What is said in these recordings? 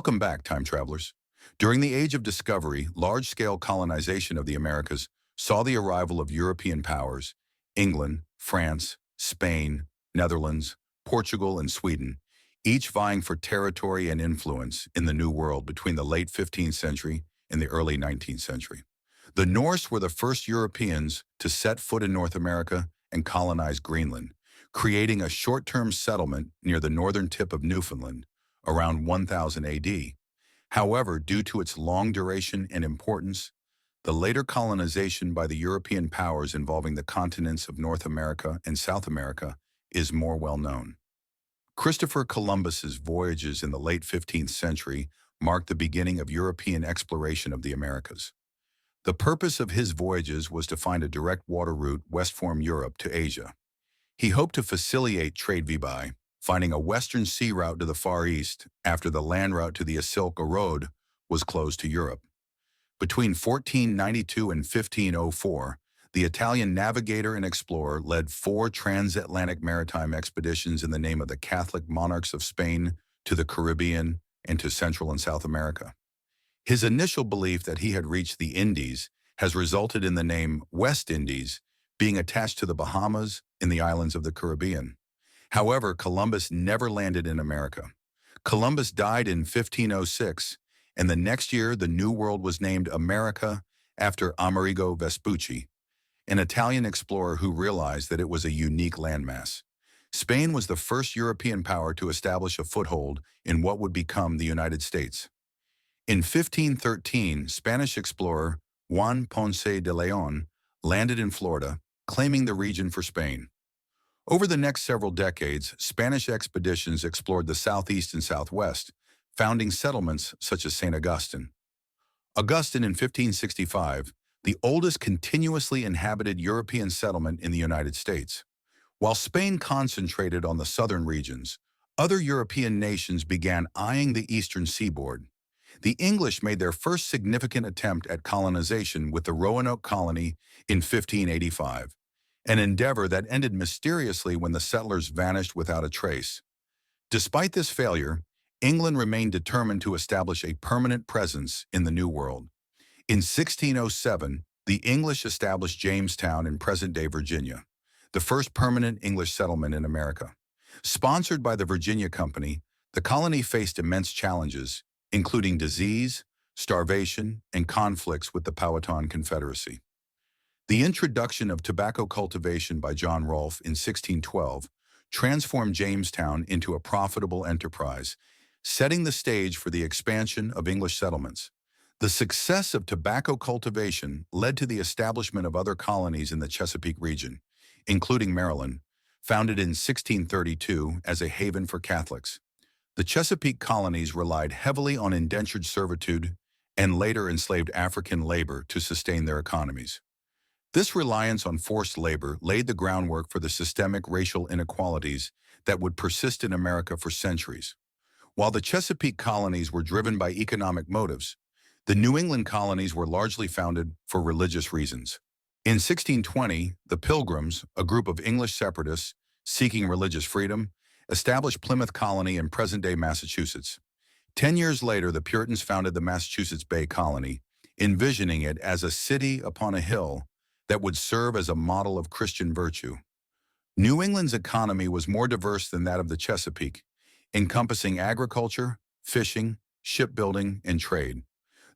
Welcome back, time travelers. During the Age of Discovery, large-scale colonization of the Americas saw the arrival of European powers, England, France, Spain, Netherlands, Portugal, and Sweden, each vying for territory and influence in the New World between the late 15th century and the early 19th century. The Norse were the first Europeans to set foot in North America and colonize Greenland, creating a short-term settlement near the northern tip of Newfoundland around 1000 AD. However, due to its long duration and importance, the later colonization by the European powers involving the continents of North America and South America is more well known. Christopher Columbus's voyages in the late 15th century marked the beginning of European exploration of the Americas. The purpose of his voyages was to find a direct water route west from Europe to Asia. He hoped to facilitate trade by finding a western sea route to the Far East after the land route to the Silk Road was closed to Europe. Between 1492 and 1504, the Italian navigator and explorer led 4 transatlantic maritime expeditions in the name of the Catholic monarchs of Spain to the Caribbean and to Central and South America. His initial belief that he had reached the Indies has resulted in the name West Indies being attached to the Bahamas and the islands of the Caribbean. However, Columbus never landed in America. Columbus died in 1506, and the next year the New World was named America after Amerigo Vespucci, an Italian explorer who realized that it was a unique landmass. Spain was the first European power to establish a foothold in what would become the United States. In 1513, Spanish explorer Juan Ponce de Leon landed in Florida, claiming the region for Spain. Over the next several decades, Spanish expeditions explored the southeast and southwest, founding settlements such as St. Augustine. Augustine in 1565, the oldest continuously inhabited European settlement in the United States. While Spain concentrated on the southern regions, other European nations began eyeing the eastern seaboard. The English made their first significant attempt at colonization with the Roanoke colony in 1585. An endeavor that ended mysteriously when the settlers vanished without a trace. Despite this failure, England remained determined to establish a permanent presence in the New World. In 1607, the English established Jamestown in present-day Virginia, the first permanent English settlement in America. Sponsored by the Virginia Company, the colony faced immense challenges, including disease, starvation, and conflicts with the Powhatan Confederacy. The introduction of tobacco cultivation by John Rolfe in 1612 transformed Jamestown into a profitable enterprise, setting the stage for the expansion of English settlements. The success of tobacco cultivation led to the establishment of other colonies in the Chesapeake region, including Maryland, founded in 1632 as a haven for Catholics. The Chesapeake colonies relied heavily on indentured servitude and later enslaved African labor to sustain their economies. This reliance on forced labor laid the groundwork for the systemic racial inequalities that would persist in America for centuries. While the Chesapeake colonies were driven by economic motives, the New England colonies were largely founded for religious reasons. In 1620, the Pilgrims, a group of English separatists seeking religious freedom, established Plymouth Colony in present-day Massachusetts. 10 years later, the Puritans founded the Massachusetts Bay Colony, envisioning it as a city upon a hill that would serve as a model of Christian virtue. New England's economy was more diverse than that of the Chesapeake, encompassing agriculture, fishing, shipbuilding, and trade.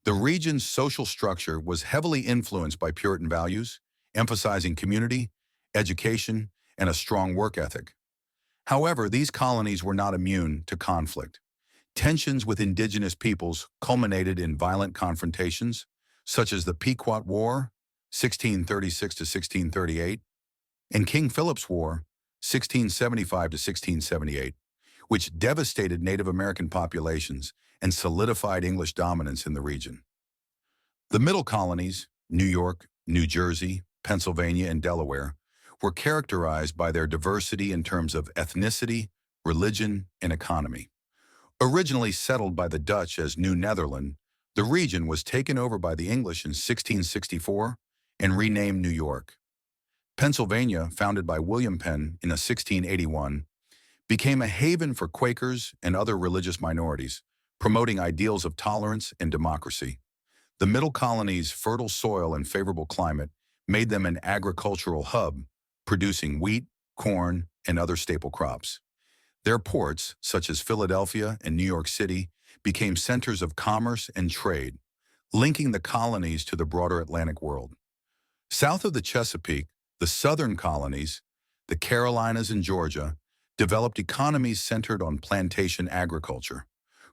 The region's social structure was heavily influenced by Puritan values, emphasizing community, education, and a strong work ethic. However, these colonies were not immune to conflict. Tensions with indigenous peoples culminated in violent confrontations, such as the Pequot War, 1636 to 1638, and King Philip's War, 1675 to 1678, which devastated Native American populations and solidified English dominance in the region. The middle colonies, New York, New Jersey, Pennsylvania, and Delaware, were characterized by their diversity in terms of ethnicity, religion, and economy. Originally settled by the Dutch as New Netherland, the region was taken over by the English in 1664 and renamed New York. Pennsylvania, founded by William Penn in 1681, became a haven for Quakers and other religious minorities, promoting ideals of tolerance and democracy. The Middle Colony's fertile soil and favorable climate made them an agricultural hub, producing wheat, corn, and other staple crops. Their ports, such as Philadelphia and New York City, became centers of commerce and trade, linking the colonies to the broader Atlantic world. South of the Chesapeake, the southern colonies, the Carolinas and Georgia, developed economies centered on plantation agriculture.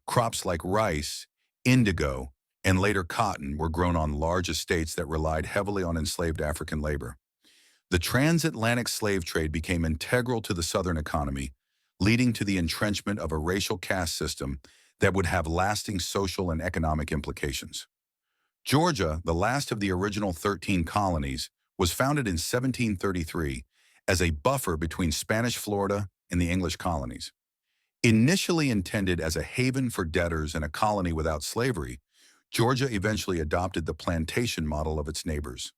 Crops like rice, indigo, and later cotton were grown on large estates that relied heavily on enslaved African labor. The transatlantic slave trade became integral to the Southern economy, leading to the entrenchment of a racial caste system that would have lasting social and economic implications. Georgia, the last of the original 13 colonies, was founded in 1733 as a buffer between Spanish Florida and the English colonies. Initially intended as a haven for debtors and a colony without slavery, Georgia eventually adopted the plantation model of its neighbors.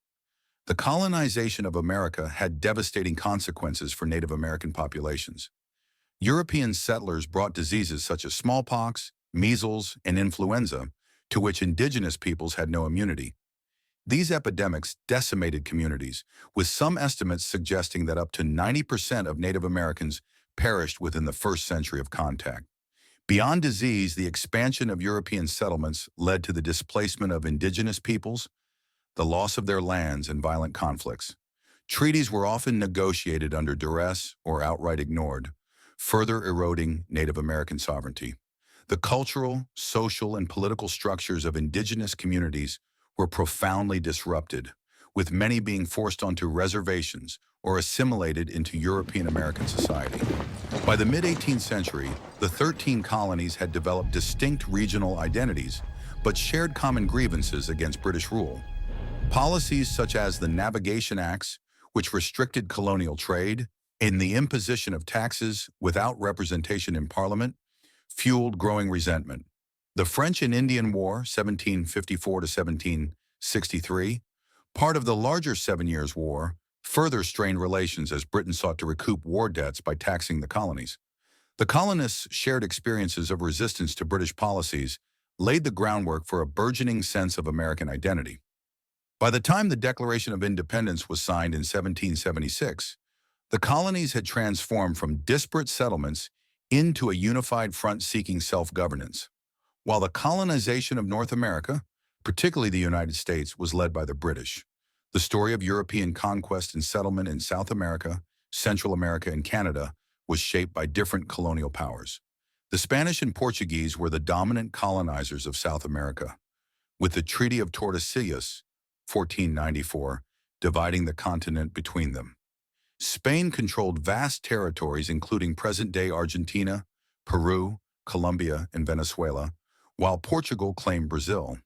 The colonization of America had devastating consequences for Native American populations. European settlers brought diseases such as smallpox, measles, and influenza, to which indigenous peoples had no immunity. These epidemics decimated communities, with some estimates suggesting that up to 90% of Native Americans perished within the first century of contact. Beyond disease, the expansion of European settlements led to the displacement of indigenous peoples, the loss of their lands, and violent conflicts. Treaties were often negotiated under duress or outright ignored, further eroding Native American sovereignty. The cultural, social, and political structures of indigenous communities were profoundly disrupted, with many being forced onto reservations or assimilated into European American society. By the mid-18th century, the 13 colonies had developed distinct regional identities, but shared common grievances against British rule. Policies such as the Navigation Acts, which restricted colonial trade, and the imposition of taxes without representation in Parliament, fueled growing resentment. The French and Indian War, 1754 to 1763, part of the larger Seven Years' War, further strained relations as Britain sought to recoup war debts by taxing the colonies. The colonists' shared experiences of resistance to British policies laid the groundwork for a burgeoning sense of American identity. By the time the Declaration of Independence was signed in 1776, the colonies had transformed from disparate settlements into a unified front seeking self-governance. While the colonization of North America, particularly the United States, was led by the British, the story of European conquest and settlement in South America, Central America, and Canada was shaped by different colonial powers. The Spanish and Portuguese were the dominant colonizers of South America, with the Treaty of Tordesillas, 1494, dividing the continent between them. Spain controlled vast territories including present-day Argentina, Peru, Colombia, and Venezuela, while Portugal claimed Brazil.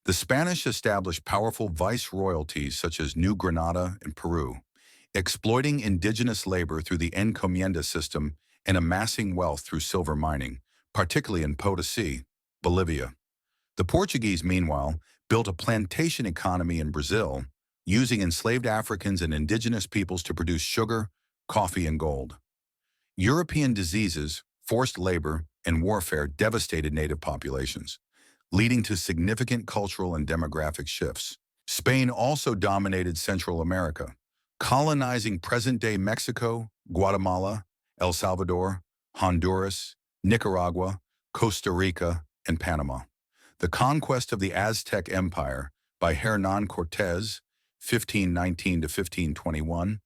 The Spanish established powerful viceroyalties such as New Granada and Peru, exploiting indigenous labor through the encomienda system and amassing wealth through silver mining, particularly in Potosí, Bolivia. The Portuguese, meanwhile, built a plantation economy in Brazil, using enslaved Africans and indigenous peoples to produce sugar, coffee, and gold. European diseases, forced labor, and warfare devastated native populations, leading to significant cultural and demographic shifts. Spain also dominated Central America, colonizing present-day Mexico, Guatemala, El Salvador, Honduras, Nicaragua, Costa Rica, and Panama. The conquest of the Aztec Empire by Hernán Cortés, 1519 to 1521,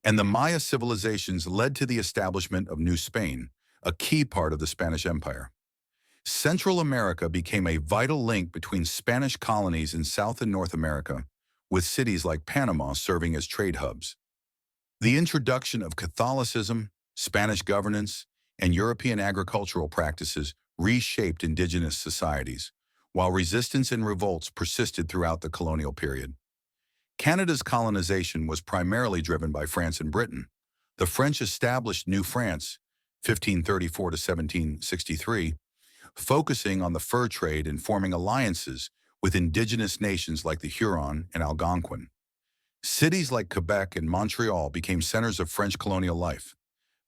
and the Maya civilizations led to the establishment of New Spain, a key part of the Spanish Empire. Central America became a vital link between Spanish colonies in South and North America, with cities like Panama serving as trade hubs. The introduction of Catholicism, Spanish governance, and European agricultural practices reshaped indigenous societies, while resistance and revolts persisted throughout the colonial period. Canada's colonization was primarily driven by France and Britain. The French established New France, 1534 to 1763, focusing on the fur trade and forming alliances with indigenous nations like the Huron and Algonquin. Cities like Quebec and Montreal became centers of French colonial life.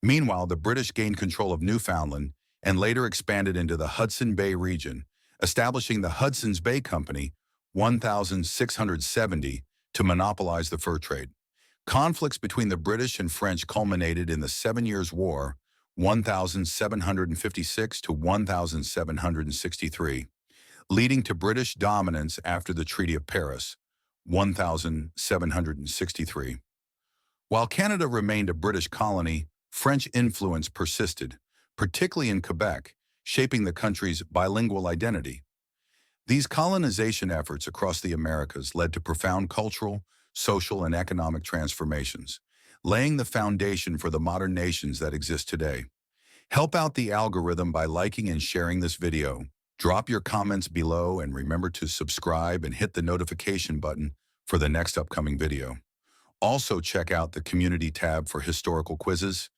Meanwhile, the British gained control of Newfoundland and later expanded into the Hudson Bay region, establishing the Hudson's Bay Company 1670 to monopolize the fur trade. Conflicts between the British and French culminated in the Seven Years' War, 1756 to 1763, leading to British dominance after the Treaty of Paris, 1763. While Canada remained a British colony, French influence persisted, particularly in Quebec, shaping the country's bilingual identity. These colonization efforts across the Americas led to profound cultural, social, and economic transformations, laying the foundation for the modern nations that exist today. Help out the algorithm by liking and sharing this video. Drop your comments below and remember to subscribe and hit the notification button for the next upcoming video. Also check out the community tab for historical quizzes,